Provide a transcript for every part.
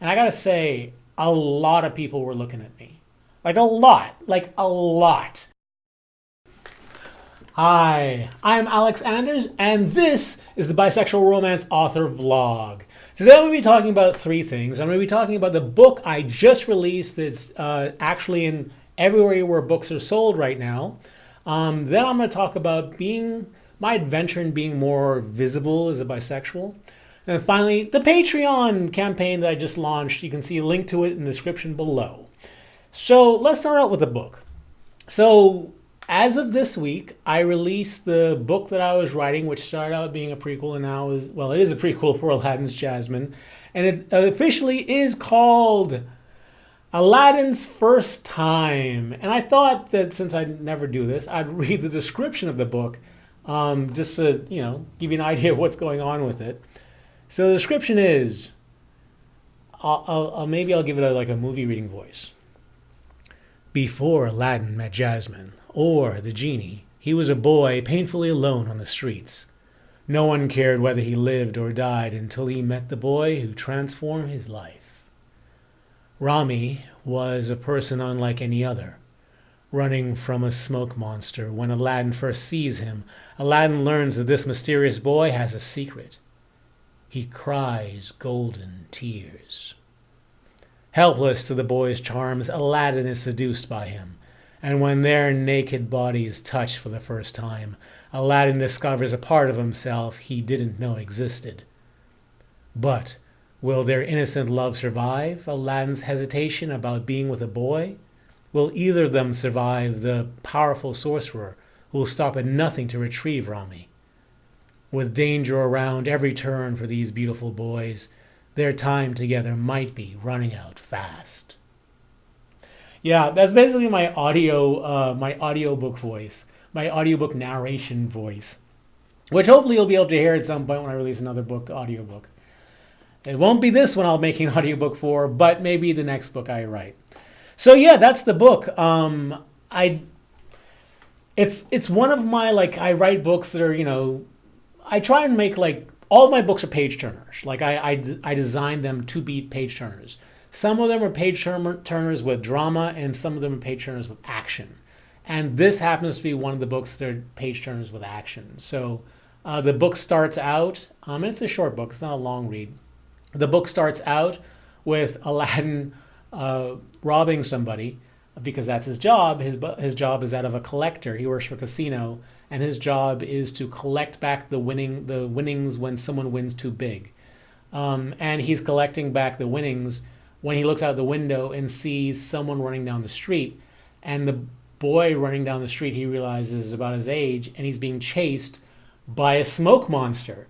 And I gotta say, a lot of people were looking at me. Like a lot. Like a lot. Hi, I'm Alex Anders, and this is the Bisexual Romance Author Vlog. Today I'm going to be talking about three things. I'm going to be talking about the book I just released that's actually in everywhere where books are sold right now. Then I'm going to talk about my adventure in being more visible as a bisexual. And finally, the Patreon campaign that I just launched. You can see a link to it in the description below. So let's start out with the book. So as of this week, I released the book that I was writing, which started out being a prequel and now it is a prequel for Aladdin's Jasmine. And it officially is called Aladdin's First Time. And I thought that since I never do this, I'd read the description of the book just to, give you an idea of what's going on with it. So the description is, maybe I'll give it like a movie reading voice. Before Aladdin met Jasmine, or the genie, he was a boy painfully alone on the streets. No one cared whether he lived or died until he met the boy who transformed his life. Rami was a person unlike any other. Running from a smoke monster, when Aladdin first sees him, Aladdin learns that this mysterious boy has a secret. He cries golden tears. Helpless to the boy's charms, Aladdin is seduced by him. And when their naked bodies touch for the first time, Aladdin discovers a part of himself he didn't know existed. But will their innocent love survive Aladdin's hesitation about being with a boy? Will either of them survive the powerful sorcerer who will stop at nothing to retrieve Rami? With danger around every turn for these beautiful boys, their time together might be running out fast. Yeah, that's basically my audiobook voice, my audiobook narration voice, which hopefully you'll be able to hear at some point when I release another audiobook. It won't be this one I'll make an audiobook for, but maybe the next book I write. So yeah, that's the book. It's one of my, I write books that are, I try and make all of my books are page turners. I designed them to be page turners. Some of them are page turners with drama, and some of them are page turners with action. And this happens to be one of the books that are page turners with action. So the book starts out, and it's a short book, it's not a long read. The book starts out with Aladdin robbing somebody, because that's his job. His job is that of a collector. He works for a casino, and his job is to collect back the winnings when someone wins too big. And he's collecting back the winnings when he looks out the window and sees someone running down the street. And the boy running down the street, he realizes, is about his age, and he's being chased by a smoke monster.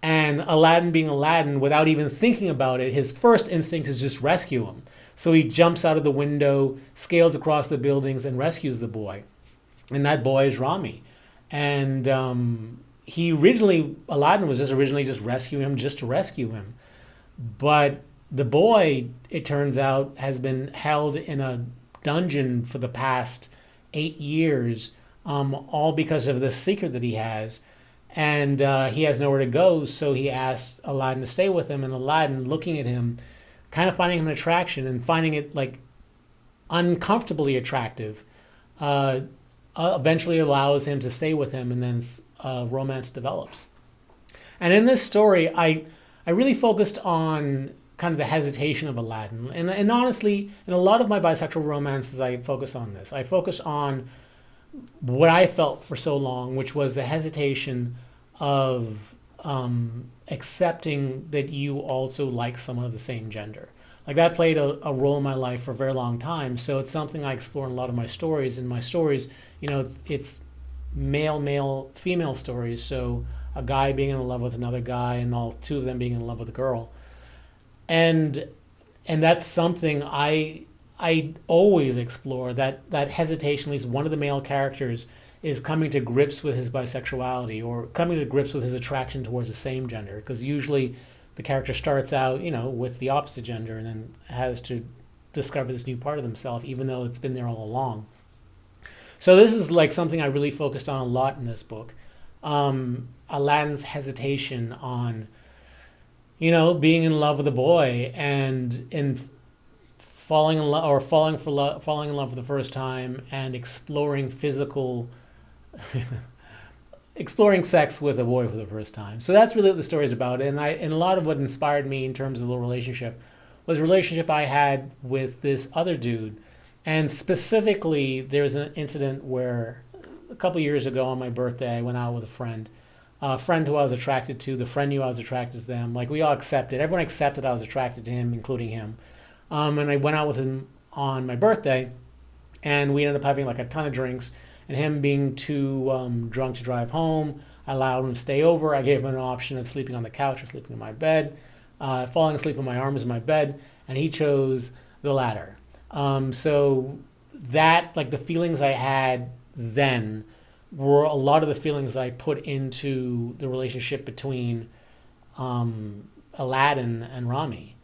And Aladdin, being Aladdin, without even thinking about it, his first instinct is just rescue him. So he jumps out of the window, scales across the buildings, and rescues the boy. And that boy is Rami. And Aladdin was originally just rescuing him just to rescue him. But the boy, it turns out, has been held in a dungeon for the past 8 years, all because of the secret that he has. And he has nowhere to go, so he asks Aladdin to stay with him. And Aladdin, looking at him, kind of finding him an attraction and finding it uncomfortably attractive, eventually allows him to stay with him, and then romance develops. And in this story, I really focused on kind of the hesitation of Aladdin. And honestly, in a lot of my bisexual romances, I focus on this. I focus on what I felt for so long, which was the hesitation of accepting that you also like someone of the same gender. That played a role in my life for a very long time. So it's something I explore in a lot of my stories. In my stories, it's male, female stories. So a guy being in love with another guy, and all two of them being in love with a girl. And that's something I always explore, that hesitation. At least one of the male characters is coming to grips with his bisexuality, or coming to grips with his attraction towards the same gender. Because usually the character starts out, with the opposite gender, and then has to discover this new part of himself, even though it's been there all along. So this is something I really focused on a lot in this book. Aladdin's hesitation on being in love with a boy and in falling in love or falling in love for the first time and exploring sex with a boy for the first time. So that's really what the story is about. And a lot of what inspired me in terms of the relationship was a relationship I had with this other dude. And specifically, there's an incident where a couple years ago on my birthday, I went out with a friend who I was attracted to. The friend knew I was attracted to them. Like we all accepted, everyone accepted I was attracted to him, including him. And I went out with him on my birthday, and we ended up having like a ton of drinks. And him being too drunk to drive home, I allowed him to stay over. I gave him an option of sleeping on the couch or sleeping in my bed, falling asleep in my arms in my bed, and he chose the latter. So that, like the feelings I had then, were a lot of the feelings that I put into the relationship between Aladdin and Rami.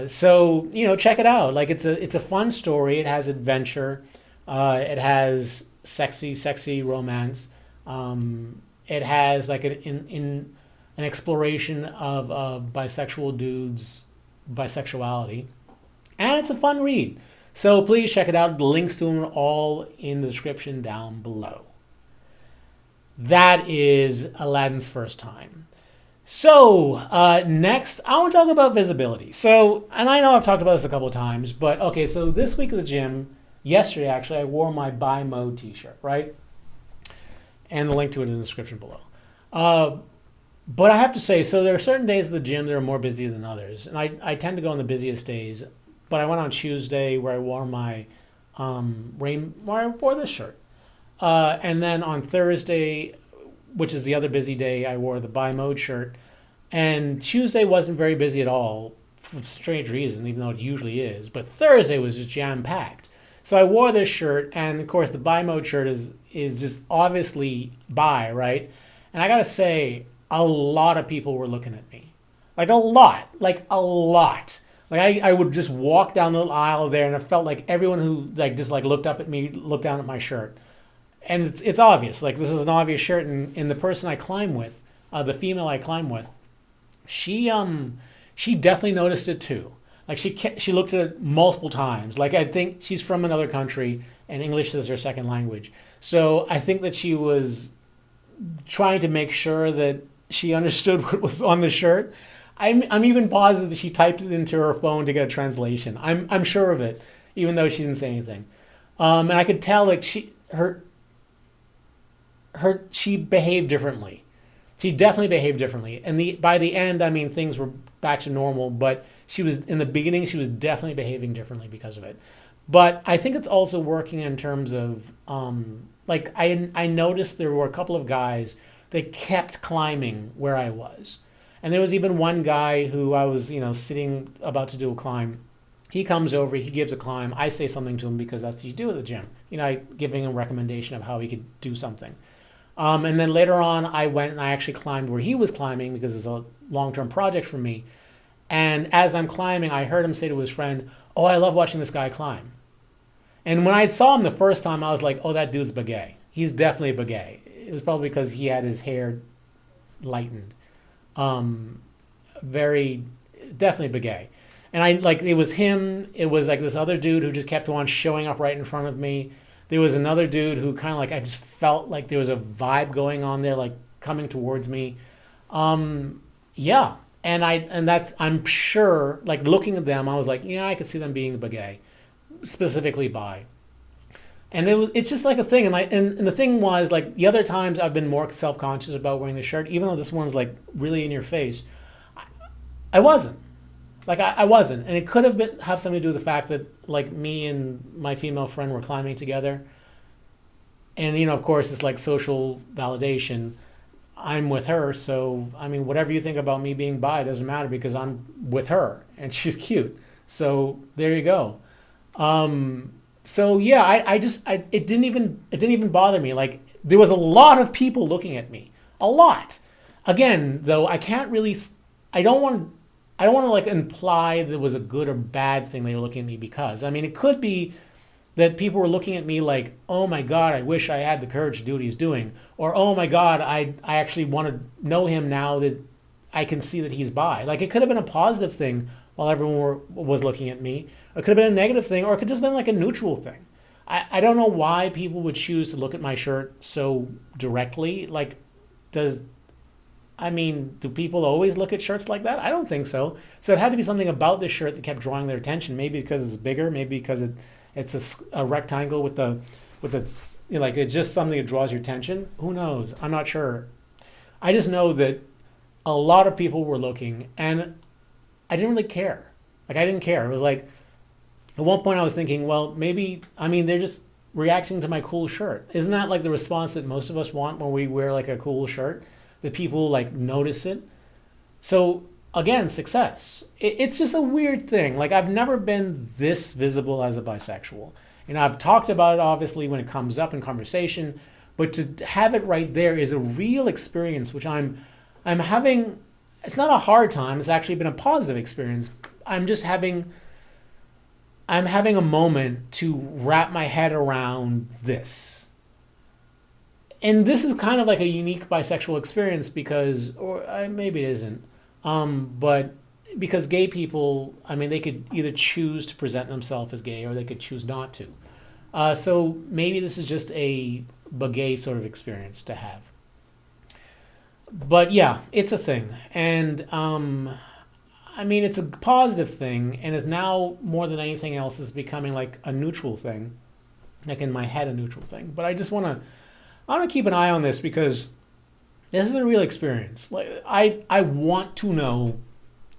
So check it out. Like it's a fun story. It has adventure. It has sexy romance. It has like an exploration of bisexual dudes' bisexuality, and it's a fun read. So please check it out. The links to them are all in the description down below. That is Aladdin's First Time. So next, I want to talk about visibility. So, and I know I've talked about this a couple of times, but okay, so this week at the gym, yesterday actually, I wore my Buy Mode t-shirt, right? And the link to it is in the description below. But I have to say, so there are certain days at the gym that are more busy than others. And I tend to go on the busiest days. But I went on Tuesday where I wore where I wore this shirt. And then on Thursday, which is the other busy day, I wore the Buy Mode shirt. And Tuesday wasn't very busy at all for a strange reason, even though it usually is. But Thursday was just jam-packed. So I wore this shirt, and of course the Buy Mode shirt is just obviously buy, right? And I gotta say, a lot of people were looking at me. Like a lot. Like I would just walk down the aisle there, and it felt like everyone who just looked up at me, looked down at my shirt. And it's obvious. Like this is an obvious shirt, and the person I climb with, the female I climb with, she definitely noticed it too. Like she looked at it multiple times. Like I think she's from another country and English is her second language. So I think that she was trying to make sure that she understood what was on the shirt. I'm even positive that she typed it into her phone to get a translation. I'm sure of it, even though she didn't say anything. And I could tell like she behaved differently. She definitely behaved differently. And by the end, I mean things were back to normal, but in the beginning, she was definitely behaving differently because of it. But I think it's also working in terms of, I noticed there were a couple of guys that kept climbing where I was. And there was even one guy who I was, sitting about to do a climb. He comes over, he gives a climb. I say something to him because that's what you do at the gym. Giving him a recommendation of how he could do something. And then later on, I went and I actually climbed where he was climbing because it's a long-term project for me. And as I'm climbing, I heard him say to his friend, "Oh, I love watching this guy climb." And when I saw him the first time, I was like, "Oh, that dude's bagay. He's definitely a bagay." It was probably because he had his hair lightened. Very, definitely bagay. And it was him. It was like this other dude who just kept on showing up right in front of me. There was another dude who kind of I just felt like there was a vibe going on there, like coming towards me. Yeah. And I'm sure, looking at them, I was like, yeah, I could see them being bagay, specifically bi. And it's just like a thing. And the thing was, the other times I've been more self-conscious about wearing the shirt, even though this one's really in your face. I wasn't. I wasn't. And it could have something to do with the fact that me and my female friend were climbing together. And, of course, it's social validation. I'm with her, so I mean, whatever you think about me being bi doesn't matter because I'm with her and she's cute. So there you go. So yeah, it didn't even bother me. There was a lot of people looking at me, a lot. Again, though, I don't want to imply there was a good or bad thing they were looking at me because. I mean, it could be that people were looking at me like, oh my God, I wish I had the courage to do what he's doing. Or, oh my God, I actually want to know him now that I can see that he's bi. Like, it could have been a positive thing while everyone was looking at me. It could have been a negative thing, or it could just been like a neutral thing. I don't know why people would choose to look at my shirt so directly. Like, do people always look at shirts like that? I don't think so. So it had to be something about this shirt that kept drawing their attention. Maybe because it's bigger, maybe because it's a rectangle with the like, it's just something that draws your attention. Who knows? I'm not sure. I just know that a lot of people were looking, and I didn't really care. Like, I didn't care. It was like, at one point I was thinking, well, maybe, they're just reacting to my cool shirt. Isn't that like the response that most of us want when we wear like a cool shirt? That people like notice it? So again, success. It's just a weird thing. Like, I've never been this visible as a bisexual. I've talked about it obviously when it comes up in conversation, but to have it right there is a real experience, which I'm having. It's not a hard time. It's actually been a positive experience. I'm having a moment to wrap my head around this. And this is kind of like a unique bisexual experience because, maybe it isn't, but because gay people, they could either choose to present themselves as gay or they could choose not to. So maybe this is just a gay sort of experience to have. But yeah, it's a thing. And it's a positive thing, and it's now more than anything else is becoming like a neutral thing, like in my head, a neutral thing. But I just want to keep an eye on this because this is a real experience. Like, I want to know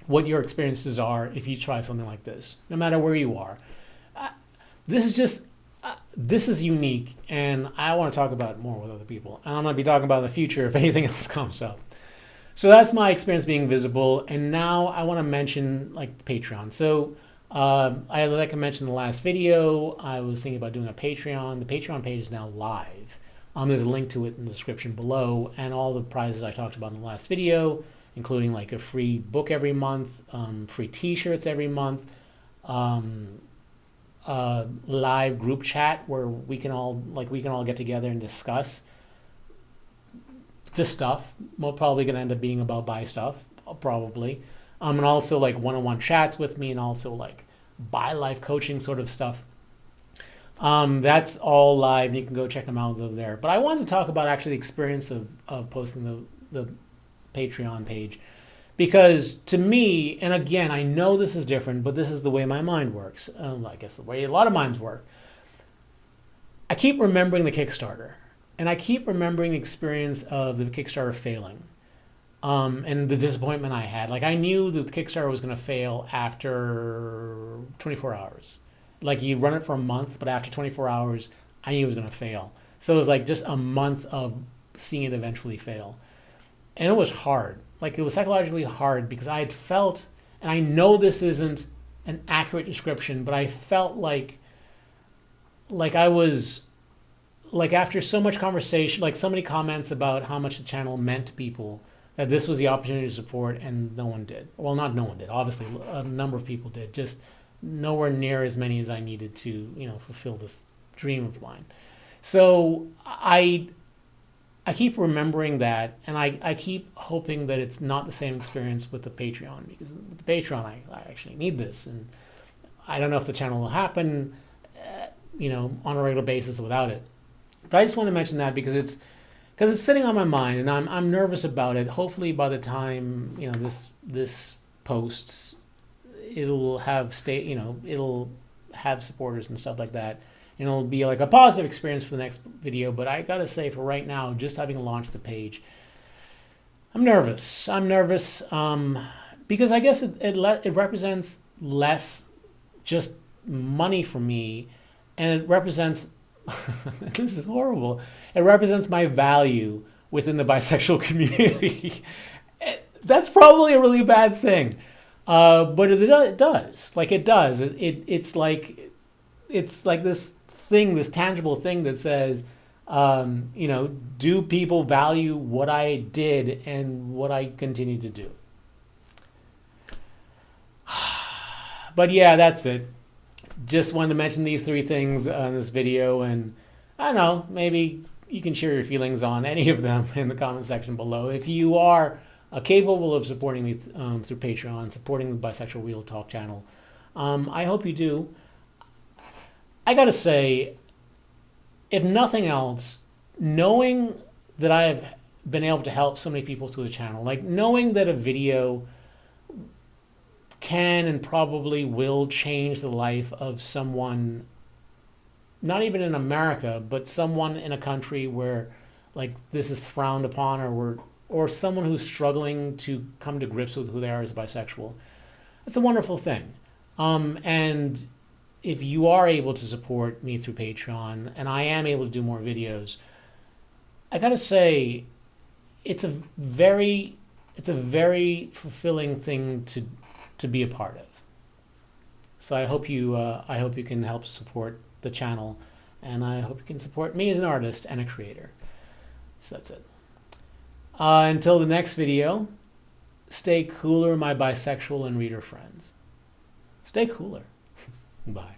what your experiences are if you try something like this, no matter where you are. This is unique, and I want to talk about it more with other people. And I'm going to be talking about it in the future if anything else comes up. So that's my experience being visible, and now I want to mention like the Patreon. So like I mentioned in the last video, I was thinking about doing a Patreon. The Patreon page is now live. There's a link to it in the description below, and all the prizes I talked about in the last video, including like a free book every month, free T-shirts every month, live group chat where we can all get together and discuss just stuff. We're probably going to end up being about bi stuff, probably. And also like one-on-one chats with me, and also like bi life coaching sort of stuff. That's all live. You can go check them out over there. But I wanted to talk about actually the experience of posting the Patreon page. Because to me, and again, I know this is different, but this is the way my mind works. I guess the way a lot of minds work. I keep remembering the Kickstarter. And I keep remembering the experience of the Kickstarter failing. And the disappointment I had. Like, I knew that the Kickstarter was going to fail after 24 hours. Like, you run it for a month, but after 24 hours, I knew it was going to fail. So it was like just a month of seeing it eventually fail. And it was hard. Like, it was psychologically hard because I had felt, and I know this isn't an accurate description, but I felt like I was, like, after so much conversation, like so many comments about how much the channel meant to people, that this was the opportunity to support, and no one did. Well, not no one did. Obviously, a number of people did. Just nowhere near as many as I needed to, fulfill this dream of mine. So I keep remembering that, and I keep hoping that it's not the same experience with the Patreon, because with the Patreon, I actually need this, and I don't know if the channel will happen, on a regular basis without it. But I just want to mention that because it's sitting on my mind, and I'm nervous about it. Hopefully, by the time this posts, it'll have it'll have supporters and stuff like that. And it'll be like a positive experience for the next video. But I gotta say, for right now, just having launched the page, I'm nervous. Because I guess it represents less just money for me, and it represents this is horrible. It represents my value within the bisexual community. That's probably a really bad thing, but it does. Like, it does. It's like this thing, this tangible thing that says, do people value what I did and what I continue to do? But yeah, that's it. Just wanted to mention these three things in this video, and I don't know, maybe you can share your feelings on any of them in the comment section below. If you are capable of supporting me through Patreon, supporting the Bisexual Real Talk channel. I hope you do. I gotta say, if nothing else, knowing that I've been able to help so many people through the channel, like knowing that a video can and probably will change the life of someone, not even in America, but someone in a country where like this is frowned upon, or someone who's struggling to come to grips with who they are as bisexual. It's a wonderful thing. And if you are able to support me through Patreon, and I am able to do more videos, I gotta say, it's a very fulfilling thing to be a part of. So I hope you can help support the channel, and I hope you can support me as an artist and a creator. So that's it. Until the next video, stay cooler, my bisexual and reader friends. Stay cooler. Bye.